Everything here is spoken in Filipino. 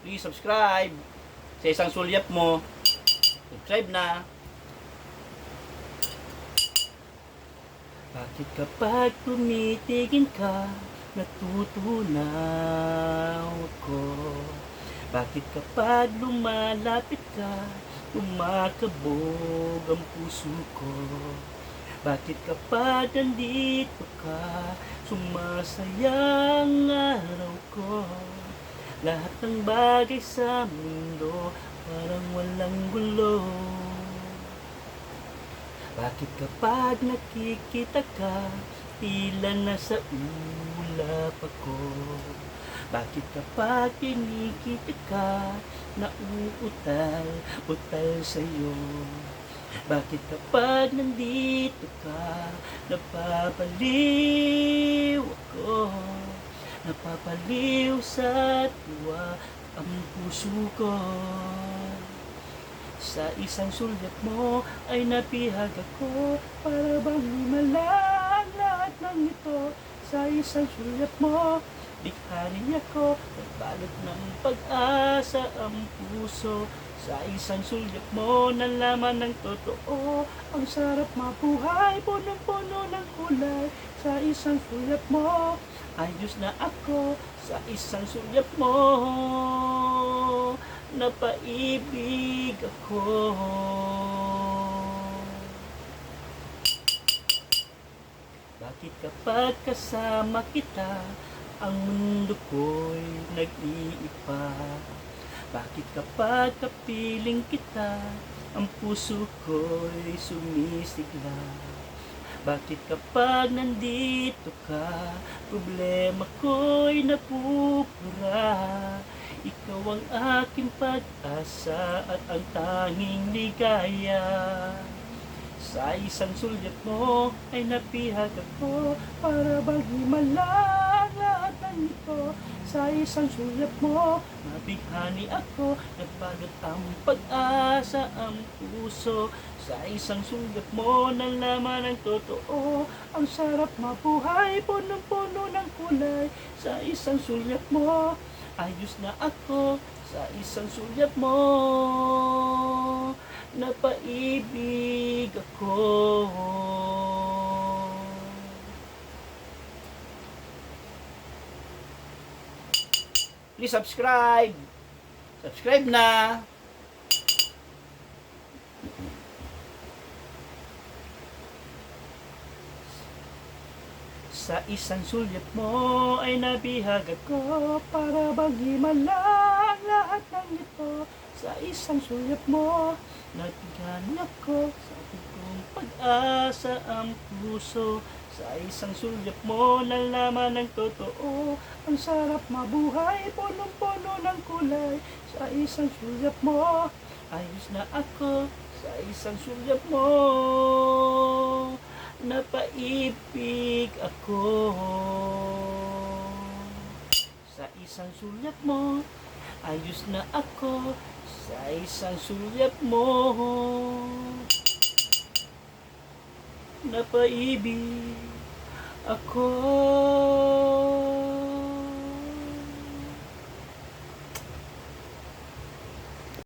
please subscribe. Sa isang sulyap mo, subscribe na. Bakit kapag tumitingin ka, natutunaw ko? Bakit kapag lumalapit ka, kumakabog ang puso ko? Bakit kapag nandito ka, sumasayang araw ko? Lahat ng bagay sa mundo parang walang gulo. Bakit kapag nakikita ka, tila nasa ulap ako? Bakit kapag kinikita ka, nauutal-utal sa'yo? Bakit kapag nandito ka, napapaliw ako? Napapaliw sa tuwa ang puso ko. Sa isang sulyap mo ay napihag ako, para bang himalang lahat ng ito. Sa isang sulyap mo, bighani ako, nagbalot ng pag-asa ang puso. Sa isang sulyap mo, nalaman ng totoo, ang sarap mabuhay, punong-puno ng kulay. Sa isang sulyap mo, ayos na ako. Sa isang sulyap mo, napaibig ako. Bakit kapag kasama kita, ang mundo ko'y nag-iiba? Bakit kapag kapiling kita, ang puso ko'y sumisigla? Bakit kapag nandito ka, problema ko'y napupura? Ikaw ang aking pag-asa at ang tanging ligaya. Sa isang sulyap mo ay napihag ako, para bang himalang lahat ng ito. Sa isang sulyap mo, mabighani ako, nagbalot ang pag-asa ang puso. Sa isang sulyap mo, nalaman ang totoo, ang sarap mabuhay, punong-puno ng kulay. Sa isang sulyap mo, ayos na ako. Sa isang sulyap mo, napaibig ako. Please subscribe. Subscribe na. Sa isang sulyap mo ay nabihag ako, para bang himalang lahat ng ito. Sa isang sulyap mo, nagbighani ako, sa kong pag-asa ang puso. Sa isang sulyap mo, nalaman ng totoo, ang sarap mabuhay, punong-puno ng kulay. Sa isang sulyap mo, ayos na ako. Sa isang sulyap mo, napaibig ako. Sa isang sulyap mo, ayos na ako. Sa isang sulyap mo, napaibig ako.